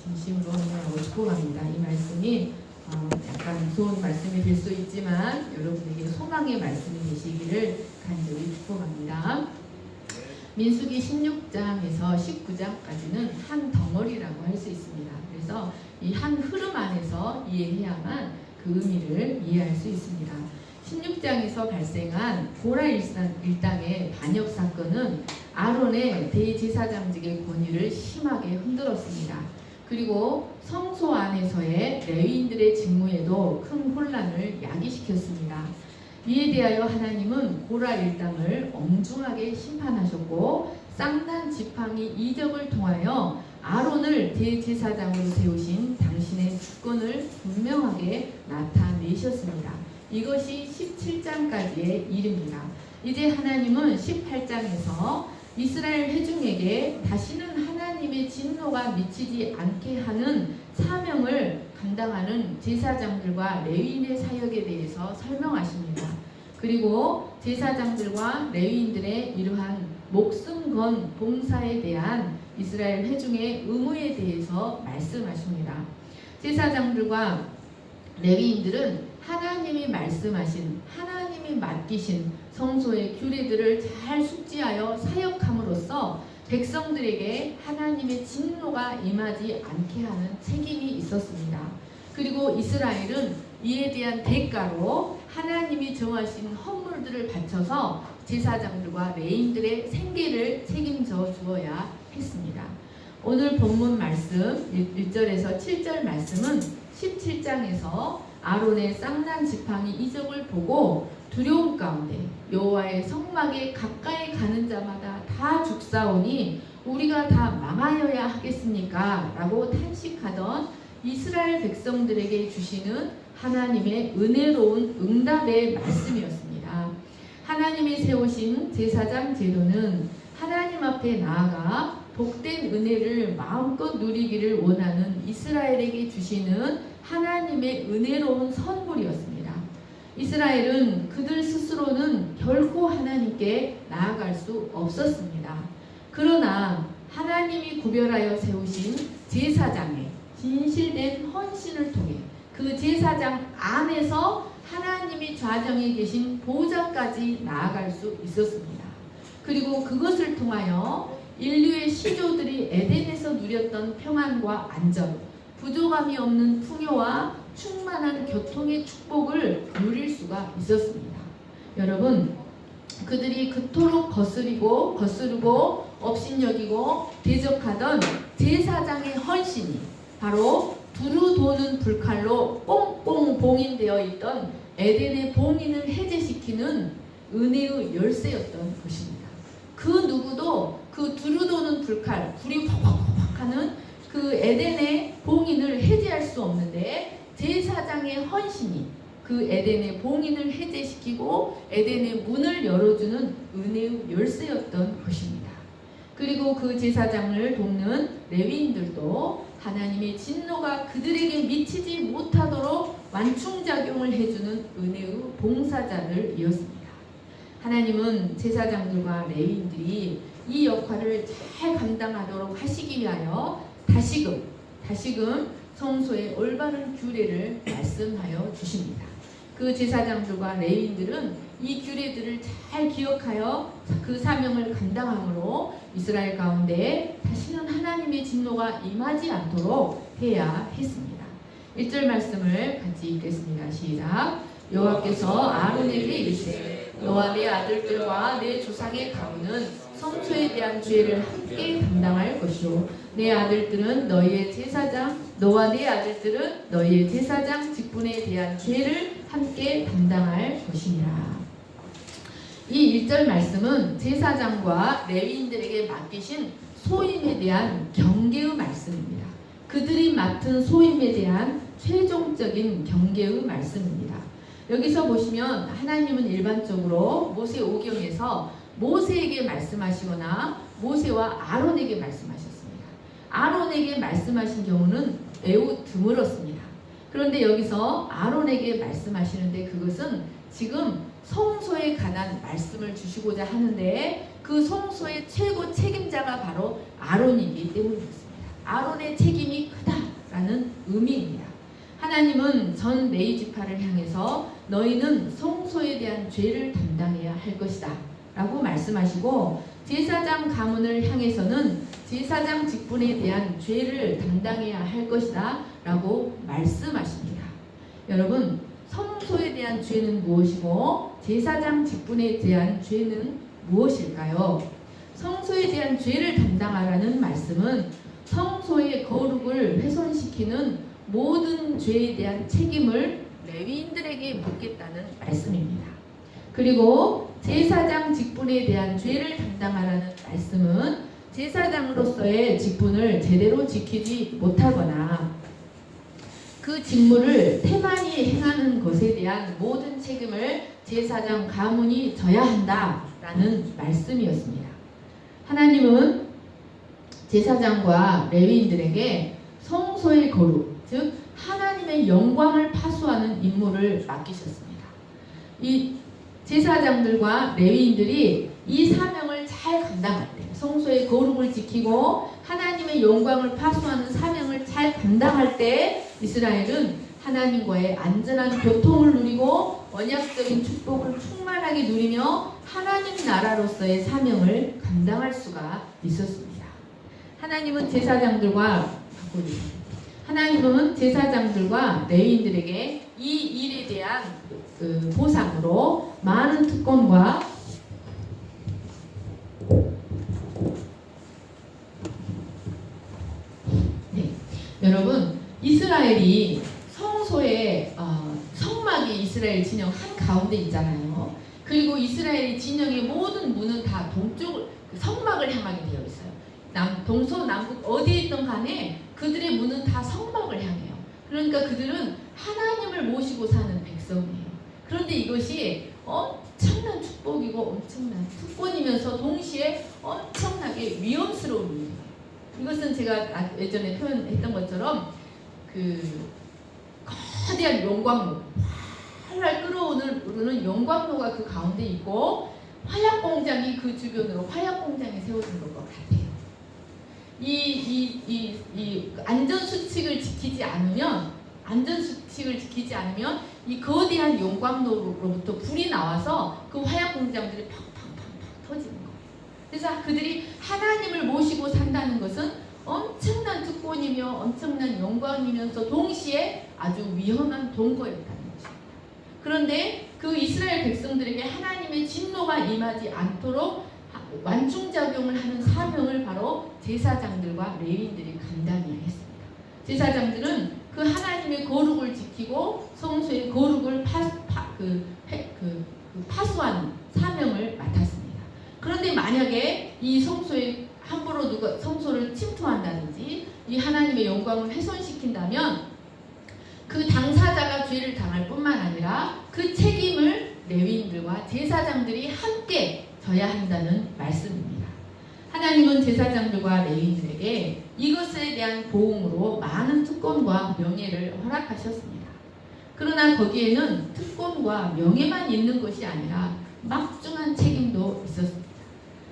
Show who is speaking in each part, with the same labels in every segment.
Speaker 1: 진심으로 응원하고 축복합니다. 이 말씀이 약간 무서운 말씀이 될 수 있지만 여러분에게 소망의 말씀이 되시기를 간절히 축복합니다. 민수기 16장에서 19장까지는 한 덩어리라고 할 수 있습니다. 그래서 이 한 흐름 안에서 이해해야만 그 의미를 이해할 수 있습니다. 16장에서 발생한 고라 일당의 반역 사건은 아론의 대제사장직의 권위를 심하게 흔들었습니다. 그리고 성소 안에서의 레위인들의 직무에도 큰 혼란을 야기시켰습니다. 이에 대하여 하나님은 고라 일당을 엄중하게 심판하셨고 쌍난 지팡이 이적을 통하여 아론을 대제사장으로 세우신 당신의 주권을 분명하게 나타내셨습니다. 이것이 17장까지의 일입니다. 이제 하나님은 18장에서 이스라엘 회중에게 다시는 하나님의 진노가 미치지 않게 하는 사명을 감당하는 제사장들과 레위인의 사역에 대해서 설명하십니다. 그리고 제사장들과 레위인들의 이러한 목숨 건 봉사에 대한 이스라엘 회중의 의무에 대해서 말씀하십니다. 제사장들과 레위인들은 하나님이 말씀하신, 하나님이 맡기신 성소의 규례들을 잘 숙지하여 사역함으로써 백성들에게 하나님의 진노가 임하지 않게 하는 책임이 있었습니다. 그리고 이스라엘은 이에 대한 대가로 하나님이 정하신 헌물들을 바쳐서 제사장들과 레위인들의 생계를 책임져 주어야 했습니다. 오늘 본문 말씀 1절에서 7절 말씀은 17장에서 아론의 쌍난 지팡이 이적을 보고 두려움 가운데 여호와의 성막에 가까이 가는 자마다 다 죽사오니 우리가 다 망하여야 하겠습니까? 라고 탄식하던 이스라엘 백성들에게 주시는 하나님의 은혜로운 응답의 말씀이었습니다. 하나님이 세우신 제사장 제도는 하나님 앞에 나아가 복된 은혜를 마음껏 누리기를 원하는 이스라엘에게 주시는 하나님의 은혜로운 선물이었습니다. 이스라엘은 그들 스스로는 결코 하나님께 나아갈 수 없었습니다. 그러나 하나님이 구별하여 세우신 제사장의 진실된 헌신을 통해 그 제사장 안에서 하나님이 좌정에 계신 보좌까지 나아갈 수 있었습니다. 그리고 그것을 통하여 인류의 시조들이 에덴에서 누렸던 평안과 안전, 부족함이 없는 풍요와 충만한 교통의 축복을 누릴 수가 있었습니다. 여러분, 그들이 그토록 거스르고 업신여기고 대적하던 제사장의 헌신이 바로 두루 도는 불칼로 뽕뽕 봉인되어 있던 에덴의 봉인을 해제시키는 은혜의 열쇠였던 것입니다. 그 누구도 그 두루 도는 불칼, 불이 팍팍팍 하는 그 에덴의 봉인을 해제할 수 없는데 제사장의 헌신이 그 에덴의 봉인을 해제시키고 에덴의 문을 열어주는 은혜의 열쇠였던 것입니다. 그리고 그 제사장을 돕는 레위인들도 하나님의 진노가 그들에게 미치지 못하도록 완충작용을 해주는 은혜의 봉사자들이었습니다. 하나님은 제사장들과 레위인들이 이 역할을 잘 감당하도록 하시기 위하여 다시금 성소의 올바른 규례를 말씀하여 주십니다. 그 제사장들과 레위인들은 이 규례들을 잘 기억하여 그 사명을 감당함으로 이스라엘 가운데 다시는 하나님의 진노가 임하지 않도록 해야 했습니다. 1절 말씀을 같이 읽겠습니다. 시작. 여호와께서 아론에게 이르시되 너와 내 아들들과 내 조상의 가문은 성소에 대한 죄를 함께 담당할 것이요 내 아들들은 너희의 제사장 너와 내 아들들은 너희의 제사장 직분에 대한 죄를 함께 담당할 것이니라. 이 1절 말씀은 제사장과 레위인들에게 맡기신 소임에 대한 경계의 말씀입니다. 그들이 맡은 소임에 대한 최종적인 경계의 말씀입니다. 여기서 보시면 하나님은 일반적으로 모세오경에서 모세에게 말씀하시거나 모세와 아론에게 말씀하셨습니다. 아론에게 말씀하신 경우는 매우 드물었습니다. 그런데 여기서 아론에게 말씀하시는데 그것은 지금 성소에 관한 말씀을 주시고자 하는데 그 성소의 최고 책임자가 바로 아론이기 때문이었습니다. 아론의 책임이 크다라는 의미입니다. 하나님은 전 레위 지파를 향해서 너희는 성소에 대한 죄를 담당해야 할 것이다 라고 말씀하시고, 제사장 가문을 향해서는 제사장 직분에 대한 죄를 담당해야 할 것이다 라고 말씀하십니다. 여러분, 성소에 대한 죄는 무엇이고 제사장 직분에 대한 죄는 무엇일까요? 성소에 대한 죄를 담당하라는 말씀은 성소의 거룩을 훼손시키는 모든 죄에 대한 책임을 레위인들에게 묻겠다는 말씀입니다. 그리고 제사장 직분에 대한 죄를 담당하라는 말씀은 제사장으로서의 직분을 제대로 지키지 못하거나 그 직무를 태만히 행하는 것에 대한 모든 책임을 제사장 가문이 져야 한다라는 말씀이었습니다. 하나님은 제사장과 레위인들에게 성소의 거룩, 즉 하나님의 영광을 파수하는 임무를 맡기셨습니다. 이 제사장들과 레위인들이 이 사명을 잘 감당할 때, 성소의 거룩을 지키고 하나님의 영광을 파수하는 사명을 잘 감당할 때 이스라엘은 하나님과의 안전한 교통을 누리고 언약적인 축복을 충만하게 누리며 하나님 나라로서의 사명을 감당할 수가 있었습니다. 하나님은 제사장들과 레위인들에게 이 일에 대한 보상으로 많은 특권과 여러분, 이스라엘이 성소에 성막이 이스라엘 진영 한 가운데 있잖아요. 그리고 이스라엘 진영의 모든 문은 다 동쪽 성막을 향하게 되어 있어요. 동서남북 어디에 있던 간에 그들의 문은 다 성막을 향해요. 그러니까 그들은 하나님을 모시고 사는 백성이에요. 그런데 이것이 엄청난 축복이고 엄청난 특권이면서 동시에 엄청나게 위험스러운 일이에요. 이것은 제가 예전에 표현했던 것처럼 거대한 용광로, 활활 끓어오르는 용광로가 그 가운데 있고 화약공장이 그 주변으로 화약공장이 세워진 것 같아요. 이 안전수칙을 지키지 않으면 이 거대한 용광로로부터 불이 나와서 그 화약공장들이 팡팡팡팡 터지는 거예요. 그래서 그들이 하나님을 모시고 산다는 것은 엄청난 특권이며 엄청난 영광이면서 동시에 아주 위험한 동거였다는 것입니다. 그런데 그 이스라엘 백성들에게 하나님의 진노가 임하지 않도록 완충작용을 하는 사명을 바로 제사장들과 레위인들이 감당해야 했습니다. 제사장들은 그 하나님의 거룩을 지키고 성소의 거룩을 파수하는 사명을 맡았습니다. 그런데 만약에 이 성소에 함부로 누가 성소를 침투한다든지 이 하나님의 영광을 훼손시킨다면 그 당사자가 죄를 당할 뿐만 아니라 그 책임을 레위인들과 제사장들이 함께 져야 한다는 말씀입니다. 하나님은 제사장들과 레위인들에게 이것에 대한 보응으로 많은 특권과 명예를 허락하셨습니다. 그러나 거기에는 특권과 명예만 있는 것이 아니라 막중한 책임도 있었습니다.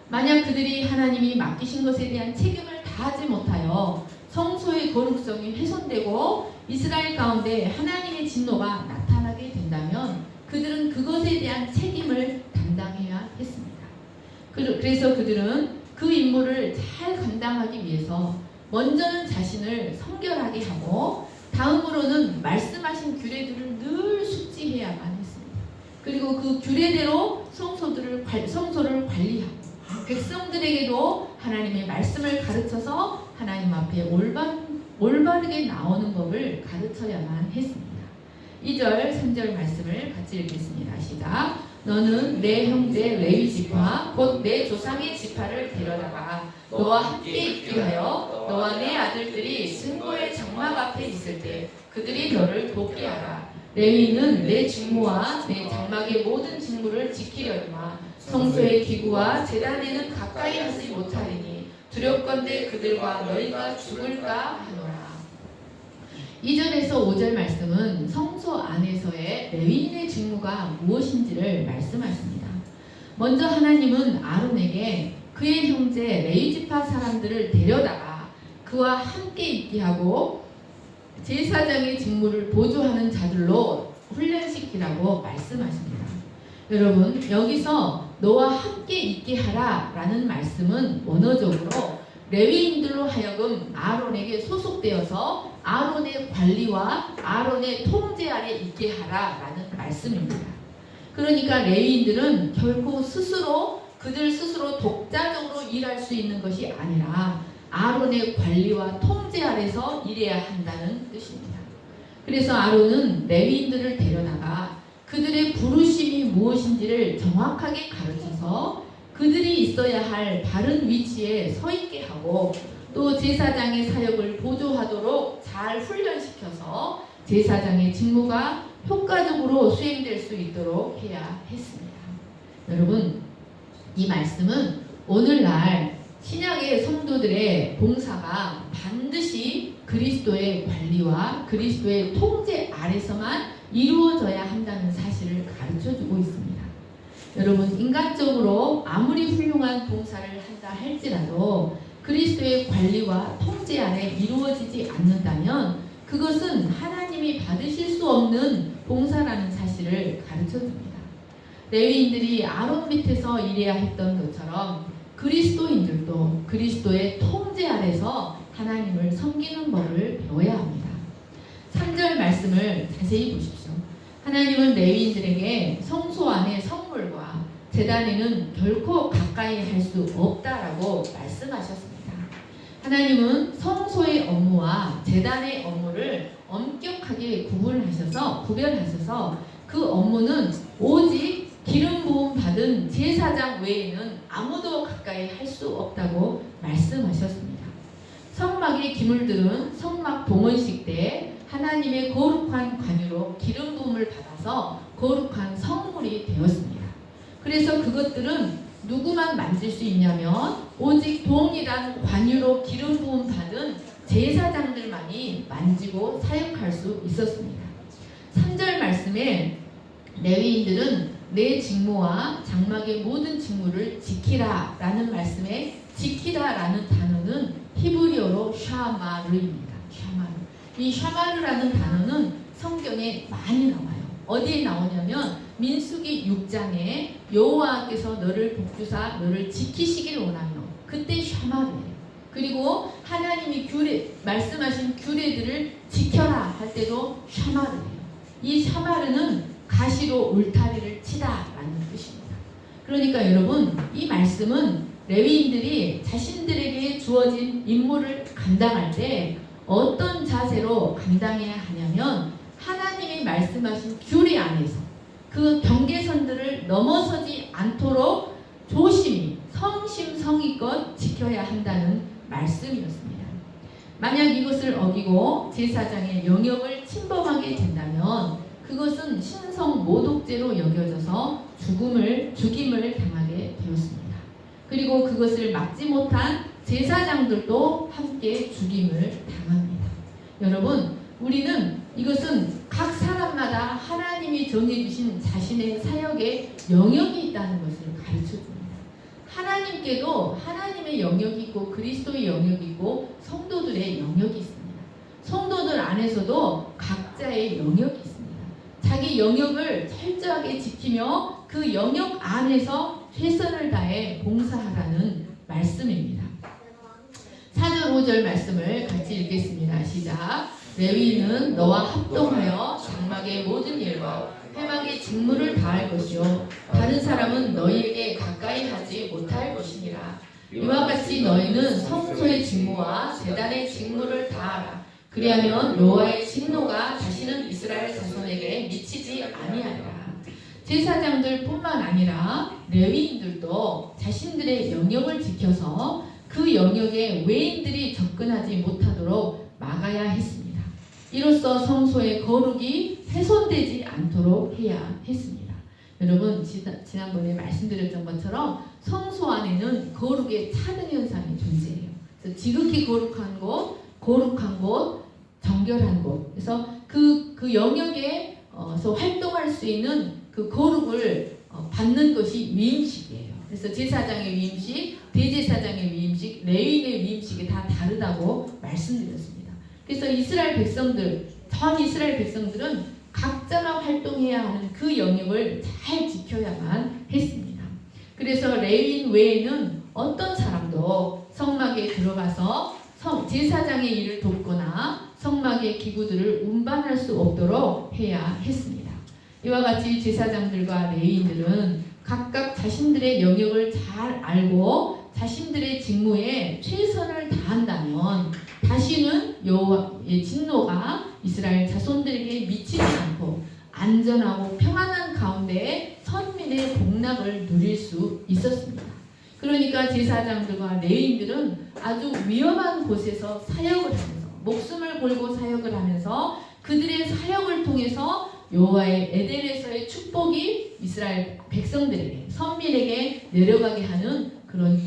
Speaker 1: 만약 그들이 하나님이 맡기신 것에 대한 책임을 다하지 못하여 성소의 거룩성이 훼손되고 이스라엘 가운데 하나님의 진노가 나타나게 된다면 그들은 그것에 대한 책임을 담당해야 했습니다. 그래서 그들은 그 임무를 잘 감당하기 위해서 먼저는 자신을 성결하게 하고 다음으로는 말씀하신 규례들을 늘 숙지해야만 했습니다. 그리고 그 규례대로 성소를 관리하고 백성들에게도 하나님의 말씀을 가르쳐서 하나님 앞에 올바르게 나오는 법을 가르쳐야만 했습니다. 2절, 3절 말씀을 같이 읽겠습니다. 시작. 너는 내 형제 레위 지파 곧 내 조상의 지파를 데려다가 너와 함께 있게 하여 너와 내 아들들이 증거의 장막 앞에 있을 때 그들이 너를 돕게 하라. 레위는 내 직무와 내 장막의 모든 직무를 지키려니와 성소의 기구와 제단에는 가까이 하지 못하리니 두렵건대 그들과 너희가 죽을까 하노라. 2절에서 5절 말씀은 성소 안에서의 레위인의 직무가 무엇인지를 말씀하십니다. 먼저 하나님은 아론에게 그의 형제 레위 지파 사람들을 데려다가 그 그와 함께 있게 하고 제사장의 직무를 보조하는 자들로 훈련시키라고 말씀하십니다. 여러분, 여기서 너와 함께 있게 하라 라는 말씀은 원어적으로 레위인들로 하여금 아론에게 소속되어서 아론의 관리와 아론의 통제 아래 있게 하라 라는 말씀입니다. 그러니까 레위인들은 결코 그들 스스로 독자적으로 일할 수 있는 것이 아니라 아론의 관리와 통제 아래서 일해야 한다는 뜻입니다. 그래서 아론은 레위인들을 데려다가 그들의 부르심이 무엇인지를 정확하게 가르쳐서 그들이 있어야 할 바른 위치에 서 있게 하고 또 제사장의 사역을 보조하도록 잘 훈련시켜서 제사장의 직무가 효과적으로 수행될 수 있도록 해야 했습니다. 여러분, 이 말씀은 오늘날 신약의 성도들의 봉사가 반드시 그리스도의 관리와 그리스도의 통제 아래서만 이루어져야 한다는 사실을 가르쳐주고 있습니다. 여러분, 인간적으로 아무리 훌륭한 봉사를 한다 할지라도 그리스도의 관리와 통제 아래 이루어지지 않는다면 그것은 하나님이 받으실 수 없는 봉사라는 사실을 가르쳐줍니다. 레위인들이 아론 밑에서 일해야 했던 것처럼 그리스도인들도 그리스도의 통제 아래서 하나님을 섬기는 법을 배워야 합니다. 3절 말씀을 자세히 보십시오. 하나님은 레위인들에게 성소 안의 성물과 제단에는 결코 가까이 할 수 없다라고 말씀하셨습니다. 하나님은 성소의 업무와 제단의 업무를 엄격하게 구별하셔서 그 업무는 오직 기름 부음 받은 제사장 외에는 아무도 가까이 할 수 없다고 말씀하셨습니다. 성막의 기물들은 성막 봉헌식 때 하나님의 거룩한 관유로 기름 부음을 받아서 거룩한 성물이 되었습니다. 그래서 그것들은 누구만 만질 수 있냐면 오직 동일한 관유로 기름 부음 받은 제사장들만이 만지고 사역할 수 있었습니다. 3절 말씀에 레위인들은 내 직무와 장막의 모든 직무를 지키라 라는 말씀에 지키라 라는 단어는 히브리어로 샤마르입니다. 샤마르. 이 샤마르라는 단어는 성경에 많이 나와요. 어디에 나오냐면 민수기 6장에 여호와께서 너를 복주사 너를 지키시길 원하며 그때 샤마르예요. 그리고 하나님이 말씀하신 규례들을 지켜라 할 때도 샤마르예요. 이 샤마르는 가시로 울타리를 치다라는 뜻입니다. 그러니까 여러분, 이 말씀은 레위인들이 자신들에게 주어진 임무를 감당할 때 어떤 자세로 감당해야 하냐면 하나님이 말씀하신 규례 안에서 그 경계선들을 넘어서지 않도록 조심히 성심성의껏 지켜야 한다는 말씀이었습니다. 만약 이것을 어기고 제사장의 영역을 침범하게 된다면 그것은 신성모독죄로 여겨져서 죽임을 당하게 되었습니다. 그리고 그것을 막지 못한 제사장들도 함께 죽임을 당합니다. 여러분, 우리는 이것은 각 사람마다 하나님이 정해주신 자신의 사역에 영역이 있다는 것을 가르쳐줍니다. 하나님께도 하나님의 영역이 있고 그리스도의 영역이 있고 성도들의 영역이 있습니다. 성도들 안에서도 각자의 영역이 있습니다. 자기 영역을 철저하게 지키며 그 영역 안에서 최선을 다해 봉사하라는 말씀입니다. 4절 5절 말씀을 같이 읽겠습니다. 시작. 레위인은 너와 합동하여 장막의 모든 일과 회막의 직무를 다할 것이요 다른 사람은 너희에게 가까이 하지 못할 것이니라. 이와 같이 너희는 성소의 직무와 제단의 직무를 다하라. 그리하면 여호와의 진노가 다시는 이스라엘 자손에게 미치지 아니하리라. 제사장들뿐만 아니라 레위인들도 자신들의 영역을 지켜서 그 영역에 외인들이 접근하지 못하도록 막아야 했습니다. 이로써 성소의 거룩이 훼손되지 않도록 해야 했습니다. 여러분, 지난번에 말씀드렸던 것처럼 성소 안에는 거룩의 차등 현상이 존재해요. 그래서 지극히 거룩한 곳, 정결한 곳. 그래서 그 영역에서 활동할 수 있는 그 거룩을 받는 것이 위임식이에요. 그래서 제사장의 위임식, 대제사장의 위임식, 레위인의 위임식이 다 다르다고 말씀드렸습니다. 그래서 이스라엘 백성들, 전 이스라엘 백성들은 각자가 활동해야 하는 그 영역을 잘 지켜야만 했습니다. 그래서 레위인 외에는 어떤 사람도 성막에 들어가서 제사장의 일을 돕거나 성막의 기구들을 운반할 수 없도록 해야 했습니다. 이와 같이 제사장들과 레위인들은 각각 자신들의 영역을 잘 알고 자신들의 직무에 최선을 다한다면 다시는 여호와의 진노가 이스라엘 자손들에게 미치지 않고 안전하고 평안한 가운데 선민의 복락을 누릴 수 있었습니다. 그러니까 제사장들과 레위인들은 아주 위험한 곳에서 사역을 하면서 목숨을 걸고 사역을 하면서 그들의 사역을 통해서 여호와의 에덴에서의 축복이 이스라엘 백성들에게 선민에게 내려가게 하는 그런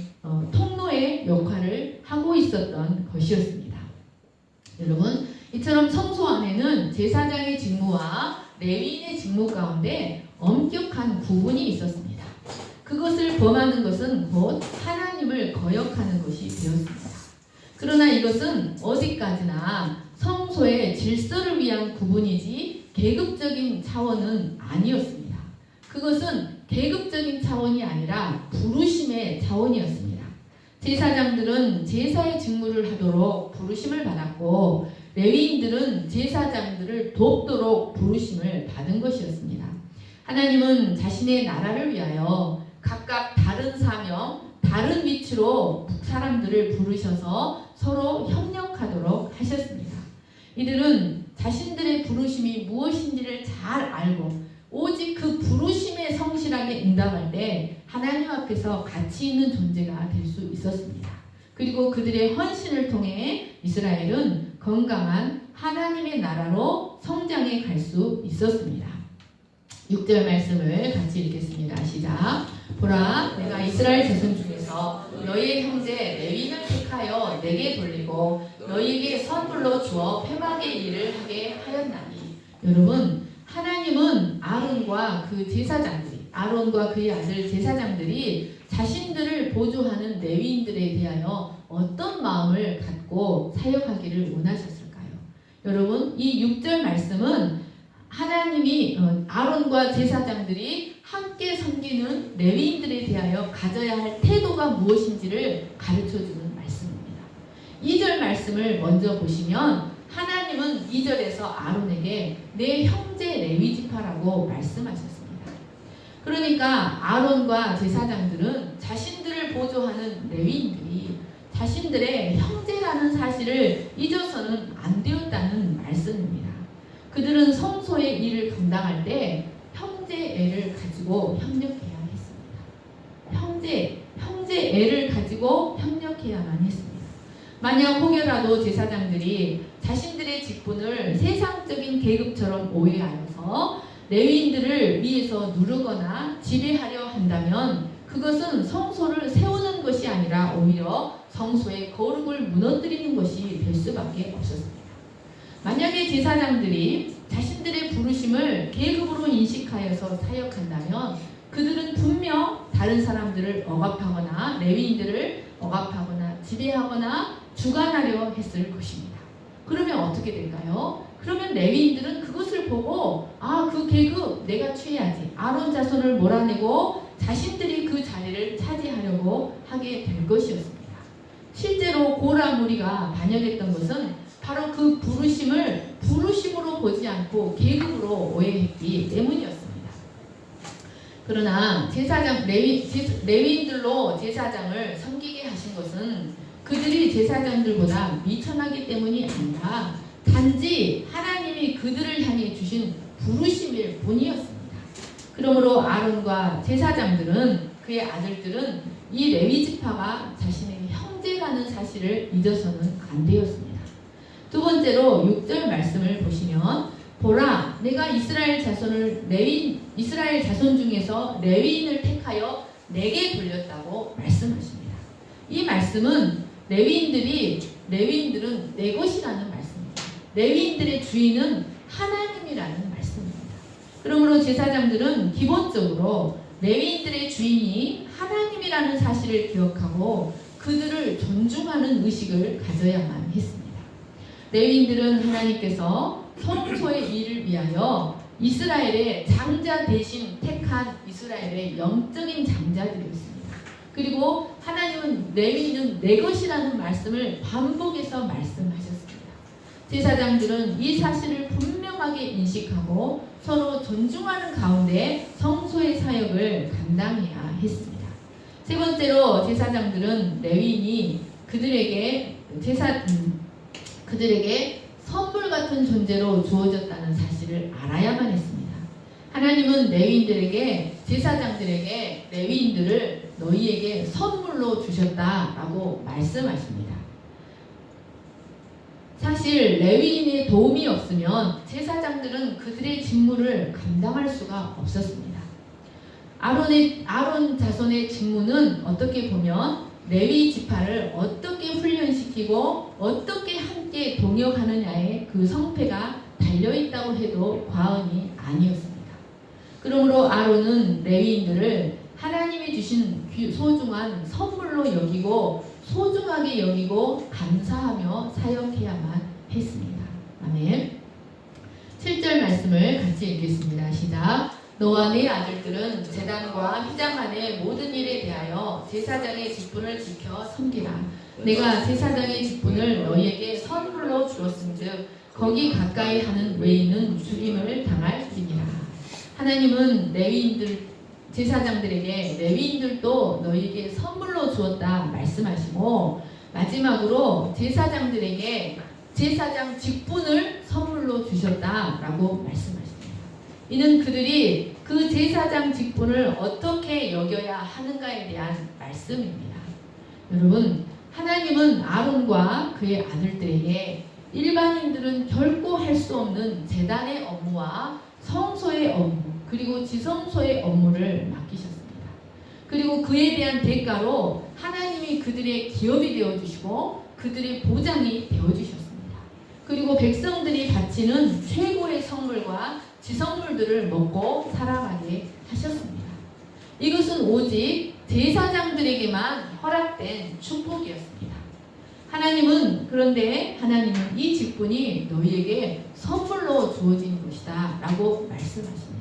Speaker 1: 통로의 역할을 하고 있었던 것이었습니다. 여러분, 이처럼 성소 안에는 제사장의 직무와 레위인의 직무 가운데 엄격한 구분이 있었습니다. 그것을 범하는 것은 곧 하나님을 거역하는 것이 되었습니다. 그러나 이것은 어디까지나 성소의 질서를 위한 구분이지 계급적인 차원은 아니었습니다. 그것은 계급적인 차원이 아니라 부르심의 차원이었습니다. 제사장들은 제사의 직무를 하도록 부르심을 받았고 레위인들은 제사장들을 돕도록 부르심을 받은 것이었습니다. 하나님은 자신의 나라를 위하여 각각 다른 사명, 다른 위치로 사람들을 부르셔서 서로 협력하도록 하셨습니다. 이들은 자신들의 부르심이 무엇인지를 잘 알고 오직 그 부르심에 성실하게 응답할 때 하나님 앞에서 가치 있는 존재가 될 수 있었습니다. 그리고 그들의 헌신을 통해 이스라엘은 건강한 하나님의 나라로 성장해 갈 수 있었습니다. 6절 말씀을 같이 읽겠습니다. 시작. 보라, 내가 이스라엘 자손 중에서 너희의 형제 레위인을 택하여 내게 돌리고 너희에게 선물로 주어 회막의 일을 하게 하였나니. 여러분, 하나님은 아론과 그 제사장들이, 아론과 그의 아들 제사장들이 자신들을 보조하는 레위인들에 대하여 어떤 마음을 갖고 사역하기를 원하셨을까요? 여러분, 이 6절 말씀은 하나님이 아론과 제사장들이 함께 섬기는 레위인들에 대하여 가져야 할 태도가 무엇인지를 가르쳐주는 말씀입니다. 2절 말씀을 먼저 보시면 하나님은 2절에서 아론에게 내 형제 레위지파라고 말씀하셨습니다. 그러니까 아론과 제사장들은 자신들을 보조하는 레위인들이 자신들의 형제라는 사실을 잊어서는 안 되었다는 말씀입니다. 그들은 성소의 일을 감당할 때 형제애를 가지고 협력해야 했습니다. 형제애를 가지고 협력해야만 했습니다. 만약 혹여라도 제사장들이 자신들의 직분을 세상적인 계급처럼 오해하여서 레위인들을 위에서 누르거나 지배하려 한다면 그것은 성소를 세우는 것이 아니라 오히려 성소의 거룩을 무너뜨리는 것이 될 수밖에 없었습니다. 만약에 제사장들이 자신들의 부르심을 계급으로 인식하여서 사역한다면 그들은 분명 다른 사람들을 억압하거나 레위인들을 억압하거나 지배하거나 주관하려 했을 것입니다. 그러면 어떻게 될까요? 그러면 레위인들은 그것을 보고 그 계급 내가 취해야지. 아론 자손을 몰아내고 자신들이 그 자리를 차지하려고 하게 될 것이었습니다. 실제로 고라 무리가 반역했던 것은 바로 그 부르심을 부르심으로 보지 않고 계급으로 오해했기 때문이었습니다. 그러나 레위인들로 제사장을 섬기게 하신 것은 그들이 제사장들보다 미천하기 때문이 아니라 단지 하나님이 그들을 향해 주신 부르심일 뿐이었습니다. 그러므로 아론과 제사장들은 그의 아들들은 이 레위지파가 자신의 형제라는 사실을 잊어서는 안 되었습니다. 두 번째로 6절 말씀을 보시면 보라, 내가 이스라엘 자손 중에서 레위인을 택하여 내게 돌렸다고 말씀하십니다. 이 말씀은 레위인들은 내 것이라는 말씀입니다. 레위인들의 주인은 하나님이라는 말씀입니다. 그러므로 제사장들은 기본적으로 레위인들의 주인이 하나님이라는 사실을 기억하고 그들을 존중하는 의식을 가져야만 했습니다. 레위인들은 하나님께서 성소의 일을 위하여 이스라엘의 장자 대신 택한 이스라엘의 영적인 장자들이었습니다. 그리고 하나님은 레위인은 내 것이라는 말씀을 반복해서 말씀하셨습니다. 제사장들은 이 사실을 분명하게 인식하고 서로 존중하는 가운데 성소의 사역을 감당해야 했습니다. 세 번째로 제사장들은 레위인이 그들에게 선물 같은 존재로 주어졌다는 사실을 알아야만 했습니다. 하나님은 레위인들에게 제사장들에게 레위인들을 너희에게 선물로 주셨다라고 말씀하십니다. 사실 레위인의 도움이 없으면 제사장들은 그들의 직무를 감당할 수가 없었습니다. 아론 자손의 직무는 어떻게 보면 레위 지파를 어떻게 훈련시키고 어떻게 함께 동역하느냐에 그 성패가 달려있다고 해도 과언이 아니었습니다. 그러므로 아론은 레위인들을 하나님이 주신 소중한 선물로 여기고 소중하게 여기고 감사하며 사역해야만 했습니다. 아멘. 7절 말씀을 같이 읽겠습니다. 시작. 너와 네 아들들은 제단과 휘장 안의 모든 일에 대하여 제사장의 직분을 지켜 섬기라. 내가 제사장의 직분을 너희에게 선물로 주었은즉 거기 가까이 하는 외인은 죽임을 당할지니라. 하나님은 제사장들에게 레위인들도 너희에게 선물로 주었다 말씀하시고 마지막으로 제사장들에게 제사장 직분을 선물로 주셨다라고 말씀하십니다. 이는 그들이 그 제사장 직분을 어떻게 여겨야 하는가에 대한 말씀입니다. 여러분, 하나님은 아론과 그의 아들들에게 일반인들은 결코 할 수 없는 제단의 업무와 성소의 업무 그리고 지성소의 업무를 맡기셨습니다. 그리고 그에 대한 대가로 하나님이 그들의 기업이 되어주시고 그들의 보장이 되어주셨습니다. 그리고 백성들이 바치는 최고의 성물과 지성물들을 먹고 살아가게 하셨습니다. 이것은 오직 제사장들에게만 허락된 축복이었습니다. 그런데 하나님은 이 직분이 너희에게 선물로 주어진 것이다 라고 말씀하십니다.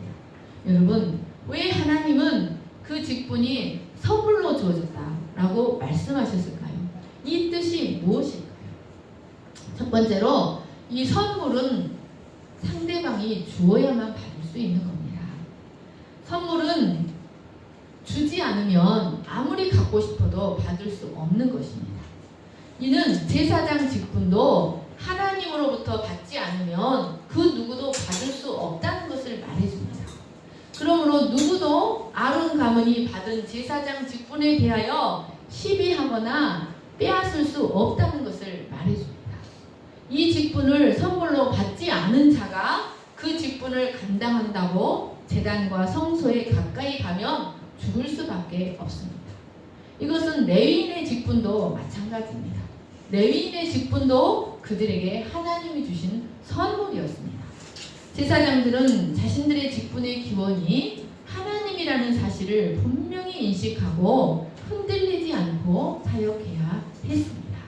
Speaker 1: 여러분, 왜 하나님은 그 직분이 선물로 주어졌다 라고 말씀하셨을까요? 이 뜻이 무엇일까요? 첫 번째로 이 선물은 상대방이 주어야만 받을 수 있는 겁니다. 선물은 주지 않으면 아무리 갖고 싶어도 받을 수 없는 것입니다. 이는 제사장 직분도 하나님으로부터 받지 않으면 그 누구도 받을 수 없다는 것을 말해줍니다. 그러므로 누구도 아론 가문이 받은 제사장 직분에 대하여 시비하거나 빼앗을 수 없다는 것을 말해줍니다. 이 직분을 선물로 받지 않은 자가 그 직분을 감당한다고 제단과 성소에 가까이 가면 죽을 수밖에 없습니다. 이것은 레위인의 직분도 마찬가지입니다. 레위인의 직분도 그들에게 하나님이 주신 선물이었습니다. 제사장들은 자신들의 직분의 기원이 하나님이라는 사실을 분명히 인식하고 흔들리지 않고 사역해야 했습니다.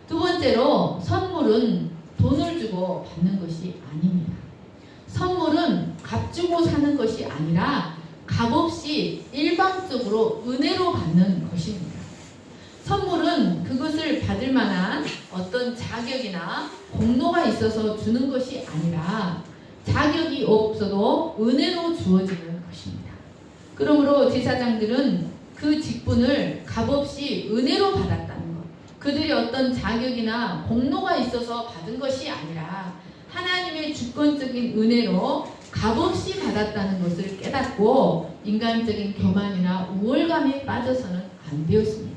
Speaker 1: 두 번째로 선물은 돈을 주고 받는 것이 아닙니다. 선물은 값 주고 사는 것이 아니라 값없이 일방적으로 은혜로 받는 것입니다. 선물은 그것을 받을 만한 어떤 자격이나 공로가 있어서 주는 것이 아니라 자격이 없어도 은혜로 주어지는 것입니다. 그러므로 제사장들은 그 직분을 값없이 은혜로 받았다는 것, 그들이 어떤 자격이나 공로가 있어서 받은 것이 아니라 하나님의 주권적인 은혜로 값없이 받았다는 것을 깨닫고 인간적인 교만이나 우월감에 빠져서는 안 되었습니다.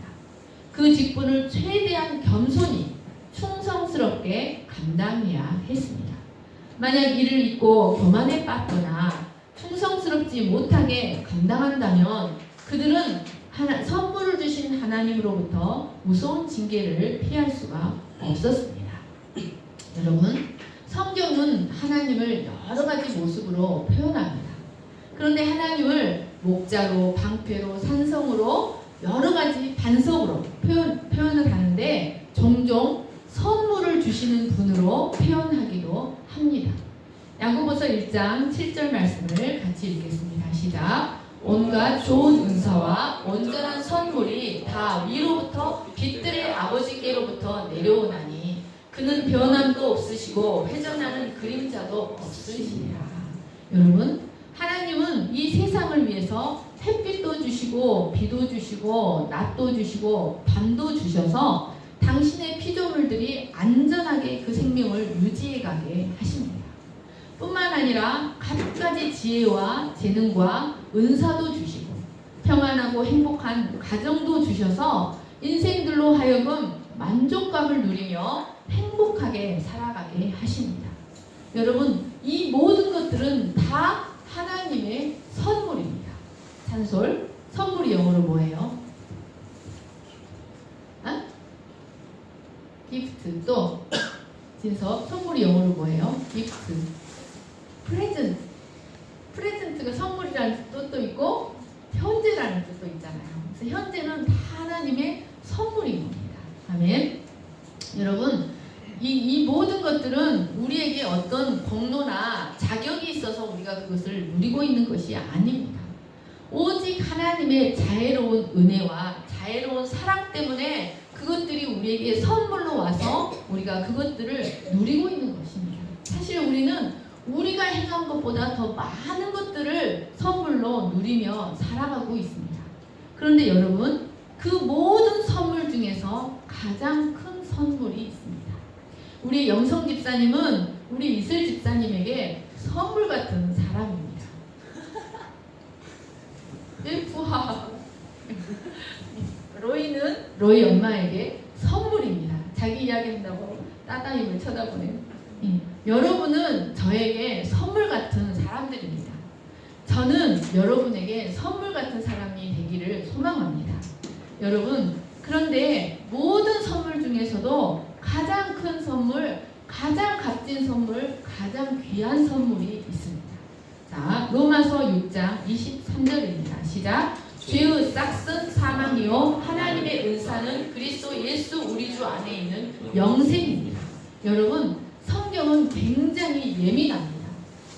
Speaker 1: 그 직분을 최대한 겸손히 충성스럽게 감당해야 했습니다. 만약 이를 잊고 교만에 빠거나 충성스럽지 못하게 감당한다면 그들은 선물을 주신 하나님으로부터 무서운 징계를 피할 수가 없었습니다. 여러분, 성경은 하나님을 여러 가지 모습으로 표현합니다. 그런데 하나님을 목자로, 방패로, 산성으로 여러 가지 반석으로 표현을 하는데 종종 선물을 주시는 분으로 표현하기도 합니다. 야고보서 1장 7절 말씀을 같이 읽겠습니다. 시작. 온갖 좋은 은사와 온전한 선물이 다 위로부터 빛들의 아버지께로부터 내려오나니 그는 변함도 없으시고 회전하는 그림자도 없으시니라. 여러분, 하나님은 이 세상을 위해서 햇빛도 주시고 비도 주시고 낮도 주시고 밤도 주셔서 당신의 피조물들이 안전하게 그 생명을 유지해 가게 하십니다. 뿐만 아니라 갖가지 지혜와 재능과 은사도 주시고 평안하고 행복한 가정도 주셔서 인생들로 하여금 만족감을 누리며 행복하게 살아가게 하십니다. 여러분, 이 모든 것들은 다 하나님의 선물입니다. 찬솔, 선물이 영어로 뭐예요? 기프트. 또 진섭, 선물이 영어로 뭐예요? 기프트. 프레젠트. 프레젠트가 선물이라는 뜻도 있고 현재라는 뜻도 있잖아요. 그래서 현재는 다 하나님의 선물인 겁니다. 아멘. 여러분, 이 모든 것들은 우리에게 어떤 공로나 자격이 있어서 우리가 그것을 누리고 있는 것이 아닙니다. 오직 하나님의 자애로운 은혜와 자애로운 사랑 때문에 그것들이 우리에게 선물로 와서 우리가 그것들을 누리고 있는 것입니다. 사실 우리는 우리가 행한 것보다 더 많은 것들을 선물로 누리며 살아가고 있습니다. 그런데 여러분, 그 모든 선물 중에서 가장 큰 선물이 있습니다. 우리 영성 집사님은 우리 이슬 집사님에게 선물 같은 사람입니다. 부하. 로이는 로이 엄마에게 선물입니다. 자기 이야기한다고 따따임을 쳐다보네요. 여러분은 저에게 선물 같은 사람들입니다. 저는 여러분에게 선물 같은 사람이 되기를 소망합니다. 여러분, 그런데 모든 선물 중에서도 가장 큰 선물, 가장 값진 선물, 가장 귀한 선물이 있습니다. 자, 로마서 6장 23절입니다. 시작. 죄의 싹은 사망이요 하나님의 은사는 그리스도 예수 우리 주 안에 있는 영생입니다. 여러분, 성경은 굉장히 예민합니다.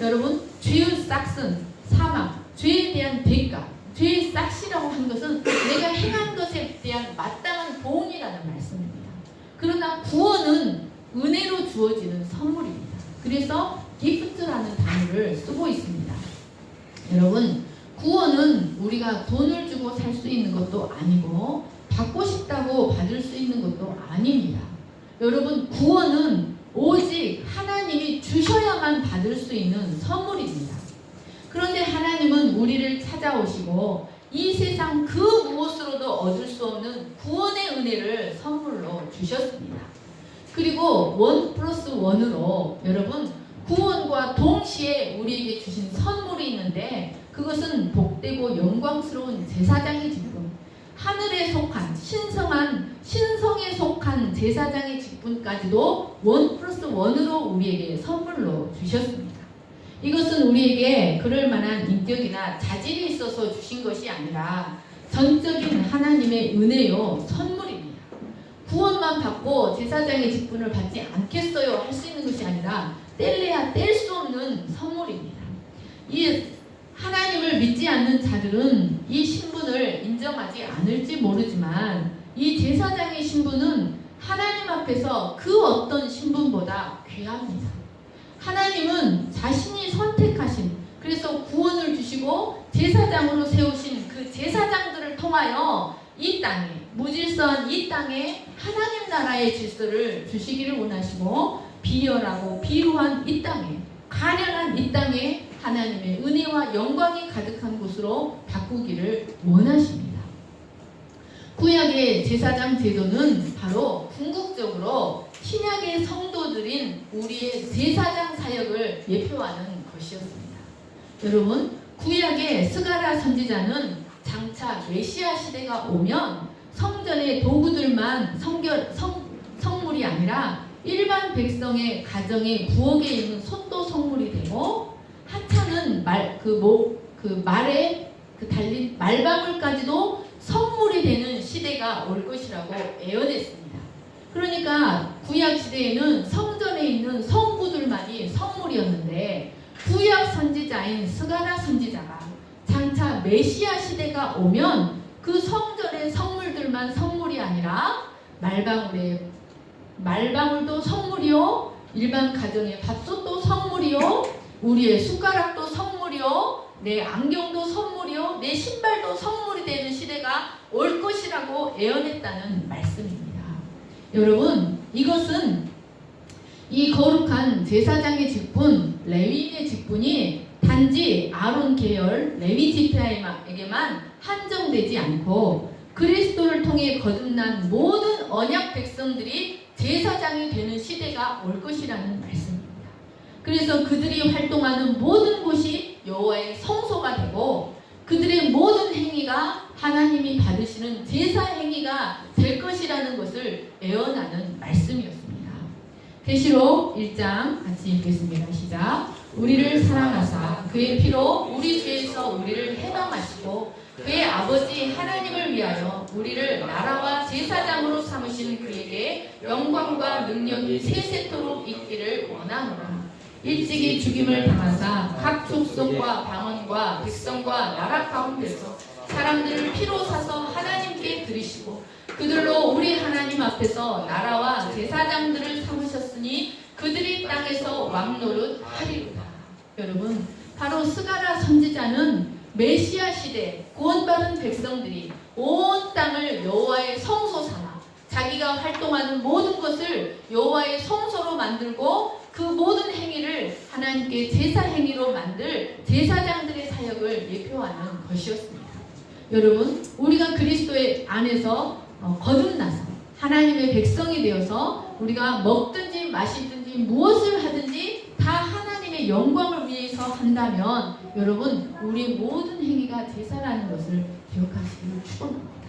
Speaker 1: 여러분, 죄의 싹은 사망, 죄에 대한 대가, 죄의 싹이라고 한 것은 내가 행한 것에 대한 마땅한 보응이라는 말씀입니다. 그러나 구원은 은혜로 주어지는 선물입니다. 그래서 기프트라는 단어를 쓰고 있습니다. 여러분, 구원은 우리가 돈을 주고 살 수 있는 것도 아니고 받고 싶다고 받을 수 있는 것도 아닙니다. 여러분, 구원은 오직 하나님이 주셔야만 받을 수 있는 선물입니다. 그런데 하나님은 우리를 찾아오시고 이 세상 그 무엇으로도 얻을 수 없는 구원의 은혜를 선물로 주셨습니다. 그리고 1+1으로 여러분, 구원과 동시에 우리에게 주신 선물이 있는데 그것은 복되고 영광스러운 제사장의 직분, 하늘에 속한 신성에 속한 제사장의 직분까지도 1+1으로 우리에게 선물로 주셨습니다. 이것은 우리에게 그럴 만한 인격이나 자질이 있어서 주신 것이 아니라 전적인 하나님의 은혜요 선물입니다. 구원만 받고 제사장의 직분을 받지 않겠어요 할 수 있는 것이 아니라 뗄래야 뗄 수 없는 선물입니다. 이 하나님을 믿지 않는 자들은 이 신분을 인정하지 않을지 모르지만 이 제사장의 신분은 하나님 앞에서 그 어떤 신분보다 귀합니다. 하나님은 자신이 선택하신, 그래서 구원을 주시고 제사장으로 세우신 그 제사장들을 통하여 이 땅에, 무질서한 이 땅에 하나님 나라의 질서를 주시기를 원하시고 비열하고 비루한 이 땅에, 가련한 이 땅에 하나님의 은혜와 영광이 가득한 곳으로 바꾸기를 원하십니다. 구약의 제사장 제도는 바로 궁극적으로 신약의 성도들인 우리의 제사장 사역을 예표하는 것이었습니다. 여러분, 구약의 스가랴 선지자는 장차 메시아 시대가 오면 성전의 도구들만 성물이 아니라 일반 백성의 가정의 부엌에 있는 솥도 성물이 되고 하찮은 말의 그 달린 말방울까지도 선물이 되는 시대가 올 것이라고 예언했습니다. 그러니까 구약 시대에는 성전에 있는 성구들만이 선물이었는데 구약 선지자인 스가랴 선지자가 장차 메시아 시대가 오면 그 성전의 선물들만 선물이 아니라 말방울도 선물이요, 일반 가정의 밥솥도 선물이요, 우리의 숟가락도 선물이요, 내 안경도 선물이요, 내 신발도 선물이 되는 시대가 올 것이라고 예언했다는 말씀입니다. 여러분, 이것은 이 거룩한 제사장의 직분, 레위인의 직분이 단지 아론 계열 레위 지파에게만 한정되지 않고 그리스도를 통해 거듭난 모든 언약 백성들이 제사장이 되는 시대가 올 것이라는 말씀입니다. 그래서 그들이 활동하는 모든 곳이 여호와의 성소가 되고 그들의 모든 행위가 하나님이 받으시는 제사 행위가 될 것이라는 것을 예언하는 말씀이었습니다. 계시록 1장 같이 읽겠습니다. 시작. 우리를 사랑하사 그의 피로 우리 죄에서 우리를 해방하시고 그의 아버지 하나님을 위하여 우리를 나라와 제사장으로 삼으신 그에게 영광과 능력이 세세토록 있기를 원하노라. 일찍이 죽임을 당하사 각 족속과 방언과 백성과 나라 가운데서 사람들을 피로 사서 하나님께 드리시고 그들로 우리 하나님 앞에서 나라와 제사장들을 삼으셨으니 그들이 땅에서 왕노릇 하리로다. 여러분, 바로 스가랴 선지자는 메시아 시대 구원받은 백성들이 온 땅을 여호와의 성소 삼아 자기가 활동하는 모든 것을 여호와의 성소로 만들고 그 모든 행위를 하나님께 제사 행위로 만들 제사장들의 사역을 예표하는 것이었습니다. 여러분, 우리가 그리스도의 안에서 거듭나서 하나님의 백성이 되어서 우리가 먹든지 마시든지 무엇을 하든지 다 하나님의 영광을 위해서 한다면 여러분, 우리 모든 행위가 제사라는 것을 기억하시기를 축원합니다.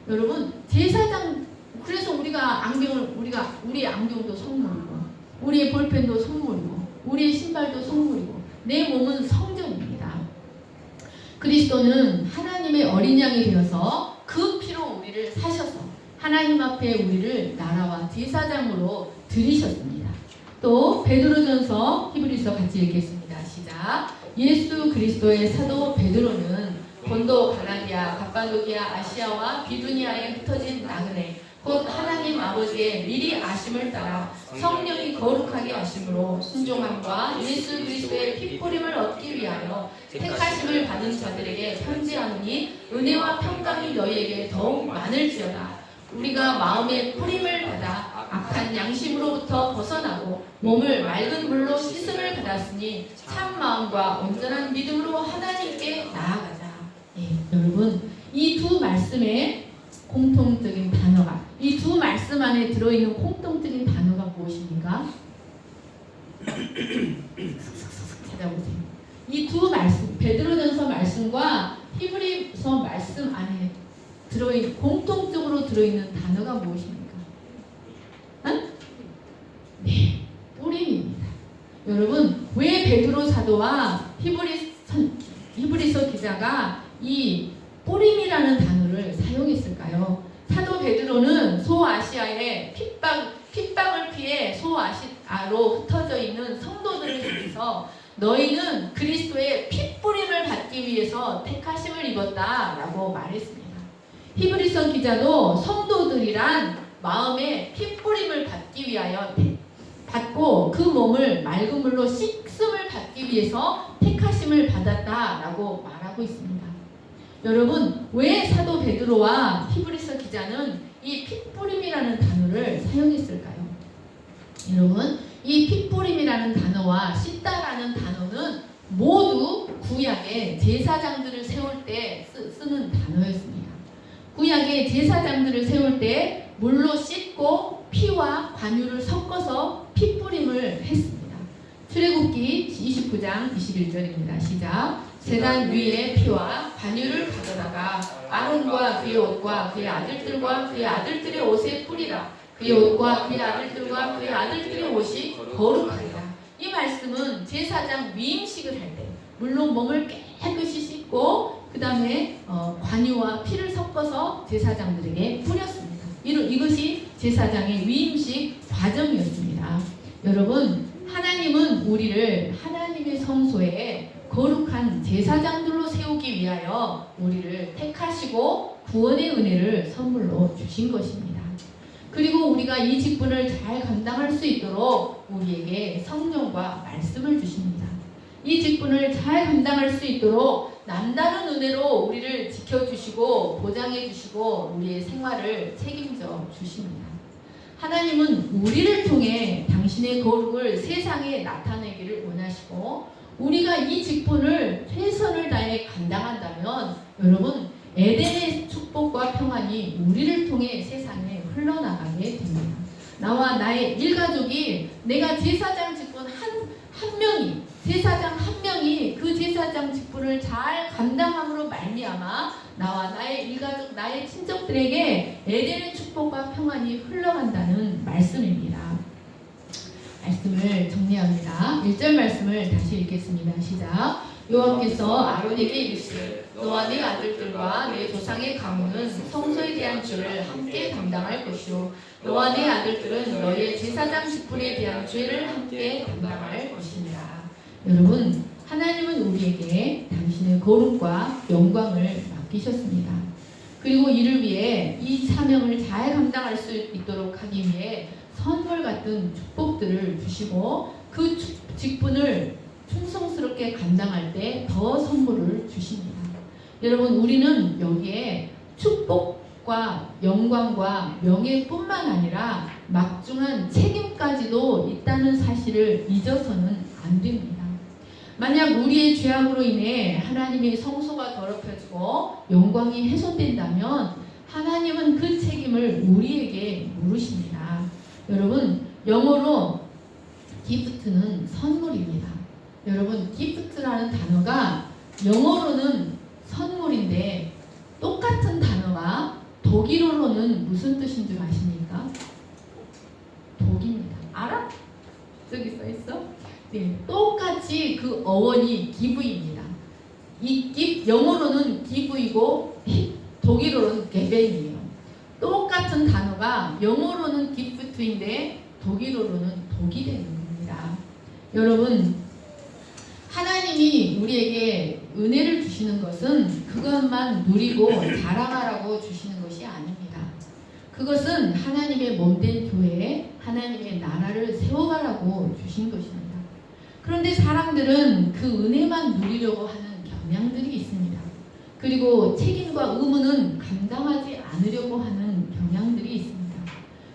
Speaker 1: 여러분, 제사장, 그래서 우리가 우리 안경도 선물이고 우리의 볼펜도 선물이고 우리의 신발도 선물이고 내 몸은 성전입니다. 그리스도는 하나님의 어린 양이 되어서 그 피로 우리를 사셔서 하나님 앞에 우리를 나라와 제사장으로 들이셨습니다. 또 베드로전서 히브리서 같이 읽겠습니다. 시작. 예수 그리스도의 사도 베드로는 본도 갈라디아 갑바도기아 아시아와 비두니아에 흩어진 나그네 곧 하나님 아버지의 미리 아심을 따라 성령이 거룩하게 하심으로 순종함과 예수 그리스도의 핏뿌림을 얻기 위하여 택하심을 받은 자들에게 편지하노니 은혜와 평강이 너희에게 더욱 많을지어다. 우리가 마음의 뿌림을 받아 악한 양심으로부터 벗어나고 몸을 맑은 물로 씻음을 받았으니 참 마음과 온전한 믿음으로 하나님께 나아가자. 여러분, 이 두 말씀의 공통적인 단어가, 이 두 말씀 안에 들어있는 공통적인 단어가 무엇입니까? 찾아보세요. 이 두 말씀, 베드로전서 말씀과 히브리서 말씀 안에 공통적으로 들어있는 단어가 무엇입니까? 네, 뿌림입니다. 여러분, 왜 베드로 사도와 히브리서 기자가 이 뿌림이라는 단어를 사용했을까요? 사도 베드로는 소아시아의 핍박을 피해 소아시아로 흩어져 있는 성도들을 향해서 너희는 그리스도의 핏뿌림을 받기 위해서 택하심을 입었다라고 말했습니다. 히브리서 기자도 성도들이란 마음에 핏뿌림을 받기 위하여 받고 그 몸을 맑은 물로 씻음을 받기 위해서 택하심을 받았다라고 말하고 있습니다. 여러분, 왜 사도 베드로와 히브리서 기자는 이 핏뿌림이라는 단어를 사용했을까요? 여러분, 이 핏뿌림이라는 단어와 씻다라는 단어는 모두 구약의 제사장들을 세울 때 쓰는 단어였습니다. 구약의 제사장들을 세울 때 물로 씻고 피와 관유를 섞어서 핏뿌림을 했습니다. 출애굽기 29장 21절입니다. 시작. 제단 위에 피와 관유를 가져다가 아론과 그의 옷과 그의 아들들과 그의 아들들의 옷에 뿌리라. 그의 옷과 그의 아들들과 그의 아들들의 옷이 거룩하리라. 이 말씀은 제사장 위임식을 할 때 물론 몸을 깨끗이 씻고 그 다음에 관유와 피를 섞어서 제사장들에게 뿌렸습니다. 이것이 제사장의 위임식 과정이었습니다. 여러분, 하나님은 우리를 하나님의 성소에 거룩한 제사장들로 세우기 위하여 우리를 택하시고 구원의 은혜를 선물로 주신 것입니다. 그리고 우리가 이 직분을 잘 감당할 수 있도록 우리에게 성령과 말씀을 주십니다. 이 직분을 잘 감당할 수 있도록 남다른 은혜로 우리를 지켜주시고 보장해주시고 우리의 생활을 책임져 주십니다. 하나님은 우리를 통해 당신의 거룩을 세상에 나타내기를 원하시고 우리가 이 직분을 최선을 다해 감당한다면 여러분 에덴의 축복과 평안이 우리를 통해 세상에 흘러나가게 됩니다. 나와 나의 일가족이 내가 제사장 직분 한 명이 제사장 한 명이 그 제사장 직분을 잘 감당함으로 말미암아 나와 나의 일가족 나의 친척들에게 에덴의 축복과 평안이 흘러간다는 말씀입니다. 말씀을 정리합니다. 1절 말씀을 다시 읽겠습니다. 시작. 여호와께서 아론에게 이르시되 너와 네 아들들과 내 조상의 가문은 성소에 대한 죄를 함께 담당할 것이요 너와 네 아들들은 너희의 제사장 직분에 대한 죄를 함께 담당할 것이니라. 여러분, 하나님은 우리에게 당신의 거룩과 영광을 맡기셨습니다. 그리고 이를 위해 이 사명을 잘 감당할 수 있도록 하기 위해 선물 같은 축복들을 주시고 그 직분을 충성스럽게 감당할 때 더 선물을 주십니다. 여러분, 우리는 여기에 축복과 영광과 명예뿐만 아니라 막중한 책임까지도 있다는 사실을 잊어서는 안 됩니다. 만약 우리의 죄악으로 인해 하나님의 성소가 더럽혀지고 영광이 훼손된다면 하나님은 그 책임을 우리에게 물으십니다. 여러분, 영어로 기프트는 선물입니다. 여러분, 기프트라는 단어가 영어로는 선물인데 똑같은 단어가 독일어로는 무슨 뜻인 줄 아십니까? 독입니다. 알아? 저기 써있어? 네, 똑같이 그 어원이 기브입니다. 영어로는 기브이고 독일어로는 게벤이에요. 똑같은 단어가 영어로는 기프트인데 독일어로는 독이 되는 겁니다. 여러분, 하나님이 우리에게 은혜를 주시는 것은 그것만 누리고 자랑하라고 주시는 것이 아닙니다. 그것은 하나님의 몸된 교회에 하나님의 나라를 세워가라고 주신 것입니다. 그런데 사람들은 그 은혜만 누리려고 하는 경향들이 있습니다. 그리고 책임과 의무는 감당하지 않으려고 하는 경향들이 있습니다.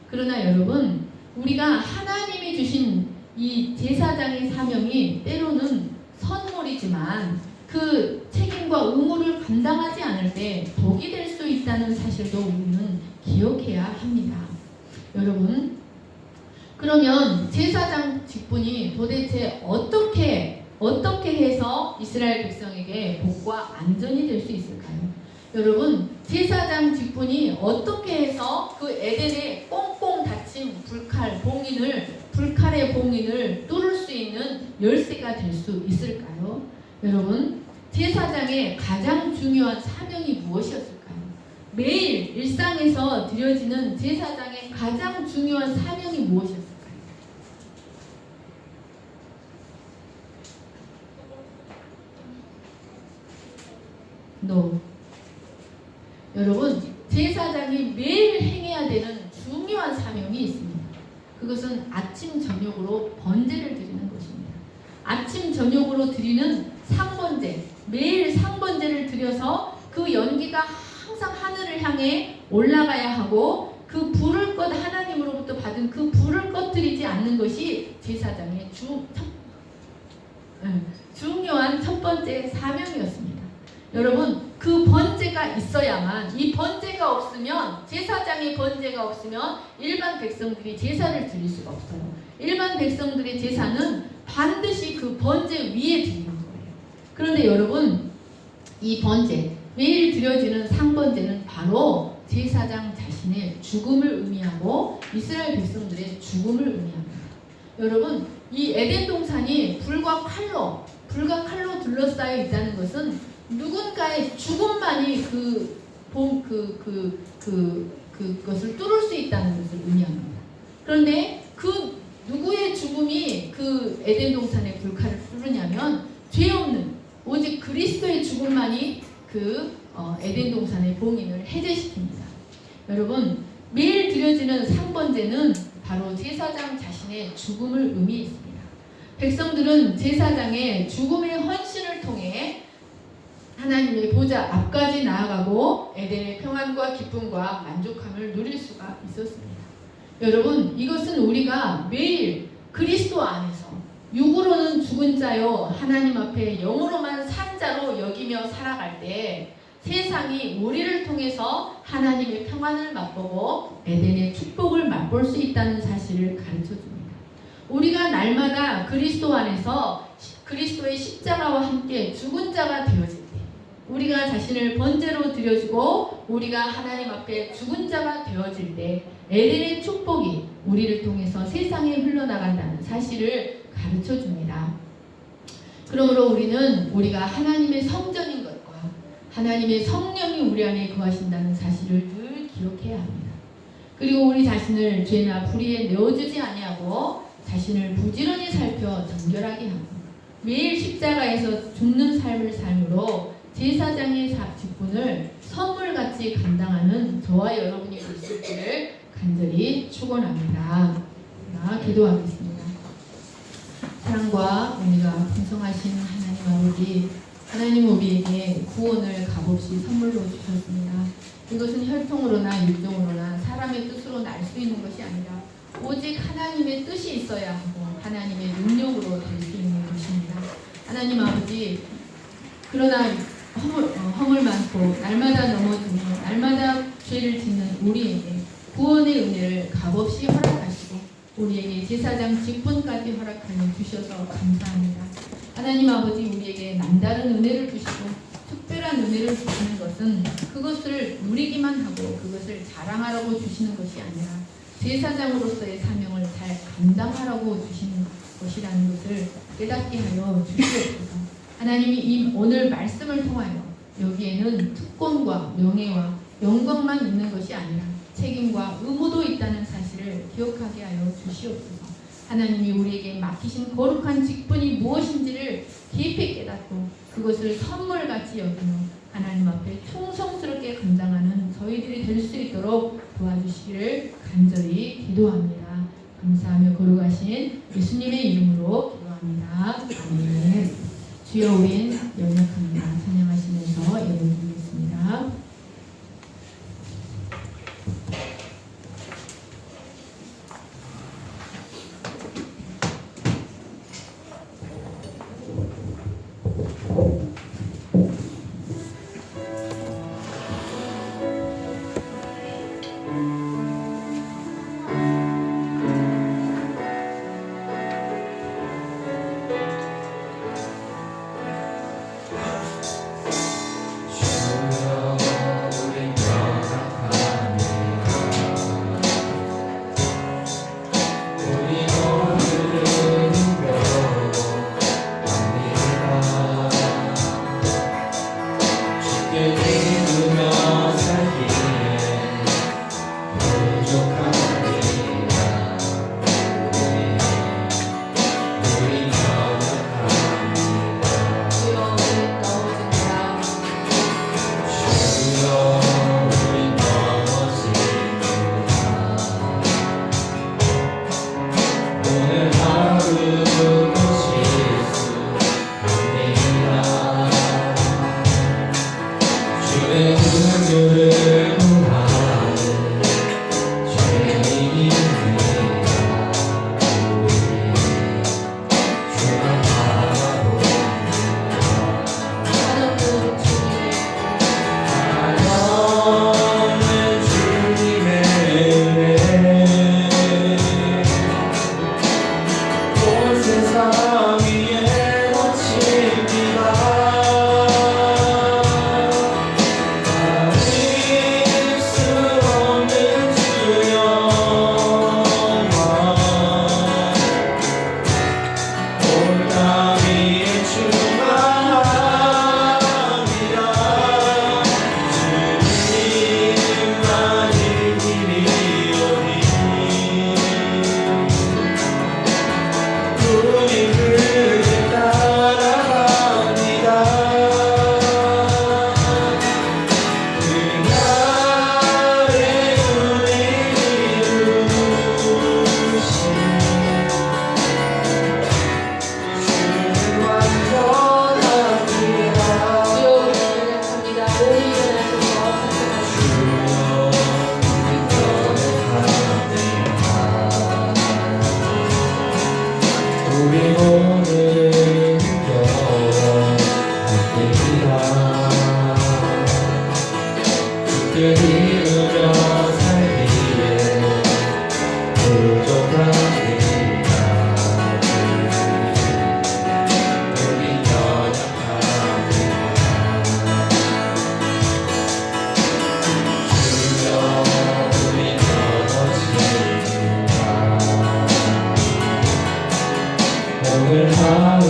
Speaker 1: 그러나 여러분, 우리가 하나님이 주신 이 제사장의 사명이 때로는 선물이지만 그 책임과 의무를 감당하지 않을 때 독이 될 수 있다는 사실도 우리는 기억해야 합니다. 여러분, 그러면 제사장 직분이 도대체 어떻게 해서 이스라엘 백성에게 복과 안전이 될 수 있을까요? 여러분, 제사장 직분이 어떻게 해서 그 에덴에 꽁꽁 닫힌 불칼의 봉인을 뚫을 수 있는 열쇠가 될 수 있을까요? 여러분, 제사장의 가장 중요한 사명이 무엇이었을까요? 매일 일상에서 드려지는 제사장의 가장 중요한 사명이 무엇이었을까요? 여러분, 제사장이 매일 행해야 되는 중요한 사명이 있습니다. 그것은 아침 저녁으로 번제를 드리는 것입니다. 아침 저녁으로 드리는 상번제, 매일 상번제를 드려서 그 연기가 항상 하늘을 향해 올라가야 하고 그 불을 하나님으로부터 받은 그 불을 꺼뜨리지 않는 것이 제사장의 중요한 첫 번째 사명이었습니다. 여러분, 그 번제가 있어야만, 이 번제가 없으면, 제사장의 번제가 없으면 일반 백성들이 제사를 드릴 수가 없어요. 일반 백성들의 제사는 반드시 그 번제 위에 드리는 거예요. 그런데 여러분, 이 번제, 매일 드려지는 상번제는 바로 제사장 자신의 죽음을 의미하고 이스라엘 백성들의 죽음을 의미합니다. 여러분, 이 에덴 동산이 불과 칼로 둘러싸여 있다는 것은 누군가의 죽음만이 그것을 뚫을 수 있다는 것을 의미합니다. 그런데 그 누구의 죽음이 그 에덴 동산의 불칼을 뚫느냐면 죄 없는 오직 그리스도의 죽음만이 그 에덴 동산의 봉인을 해제시킵니다. 여러분, 매일 드려지는 상번제는 바로 제사장 자신의 죽음을 의미했습니다. 백성들은 제사장의 죽음의 헌신을 통해 하나님의 보좌 앞까지 나아가고 에덴의 평안과 기쁨과 만족함을 누릴 수가 있었습니다. 여러분, 이것은 우리가 매일 그리스도 안에서 육으로는 죽은 자요 하나님 앞에 영으로만 산 자로 여기며 살아갈 때 세상이 우리를 통해서 하나님의 평안을 맛보고 에덴의 축복을 맛볼 수 있다는 사실을 가르쳐줍니다. 우리가 날마다 그리스도 안에서 그리스도의 십자가와 함께 죽은 자가 되어질 때, 우리가 자신을 번제로 드려주고 우리가 하나님 앞에 죽은 자가 되어질 때 에덴의 축복이 우리를 통해서 세상에 흘러나간다는 사실을 가르쳐줍니다. 그러므로 우리는 우리가 하나님의 성전인 것과 하나님의 성령이 우리 안에 거하신다는 사실을 늘 기억해야 합니다. 그리고 우리 자신을 죄나 불의에 내어주지 아니하고 자신을 부지런히 살펴 정결하게 하고 매일 십자가에서 죽는 삶을 삶으로 제사장의 직분을 선물같이 감당하는 저와 여러분이 될 수 있기를 간절히 축원합니다. 기도하겠습니다. 사랑과 은혜가 풍성하신 하나님 아버지, 하나님 우리에게 구원을 값없이 선물로 주셨습니다. 이것은 혈통으로나 육종으로나 사람의 뜻으로 날 수 있는 것이 아니라 오직 하나님의 뜻이 있어야 하고 하나님의 능력으로 될 수 있는 것입니다. 하나님 아버지, 그러나 허물 많고 날마다 넘어지며 날마다 죄를 짓는 우리에게 구원의 은혜를 값없이 허락하시고 우리에게 제사장 직분까지 허락하여 주셔서 감사합니다. 하나님 아버지, 우리에게 남다른 은혜를 주시고 특별한 은혜를 주시는 것은 그것을 누리기만 하고 그것을 자랑하라고 주시는 것이 아니라 제사장으로서의 사명을 잘 감당하라고 주시는 것이라는 것을 깨닫게 하여 주시옵소서. 하나님이 이 오늘 말씀을 통하여 여기에는 특권과 명예와 영광만 있는 것이 아니라 책임과 의무도 있다는 사실을 기억하게 하여 주시옵소서. 하나님이 우리에게 맡기신 거룩한 직분이 무엇인지를 깊이 깨닫고 그것을 선물같이 여기며 하나님 앞에 충성스럽게 감당하는 저희들이 될 수 있도록 도와주시기를 간절히 기도합니다. 감사하며 거룩하신 예수님의 이름으로 기도합니다. 아멘. 주여, 우린 연약합니다. 찬양하시면서 예배드리겠습니다.
Speaker 2: 우리 모든 영원 함께이라 주께 이루며 살기에 부족합니다. 우린 연약합니다. 주여 우리 변호시다. 오늘 하루